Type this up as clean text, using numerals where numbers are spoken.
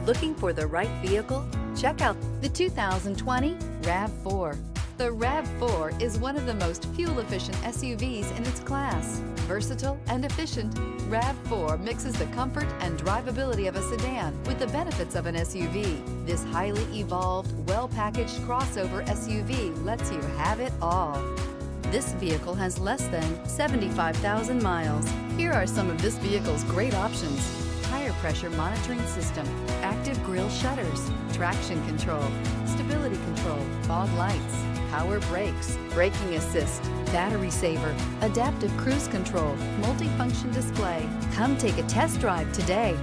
Looking for the right vehicle? Check out the 2020 RAV4. The RAV4 is one of the most fuel-efficient SUVs in its class. Versatile and efficient, RAV4 mixes the comfort and drivability of a sedan with the benefits of an SUV. This highly evolved, well-packaged crossover SUV lets you have it all. This vehicle has less than 75,000 miles. Here are some of this vehicle's great options: tire pressure monitoring system, active grille shutters, traction control, stability control, fog lights, power brakes, braking assist, battery saver, adaptive cruise control, multifunction display. Come take a test drive today.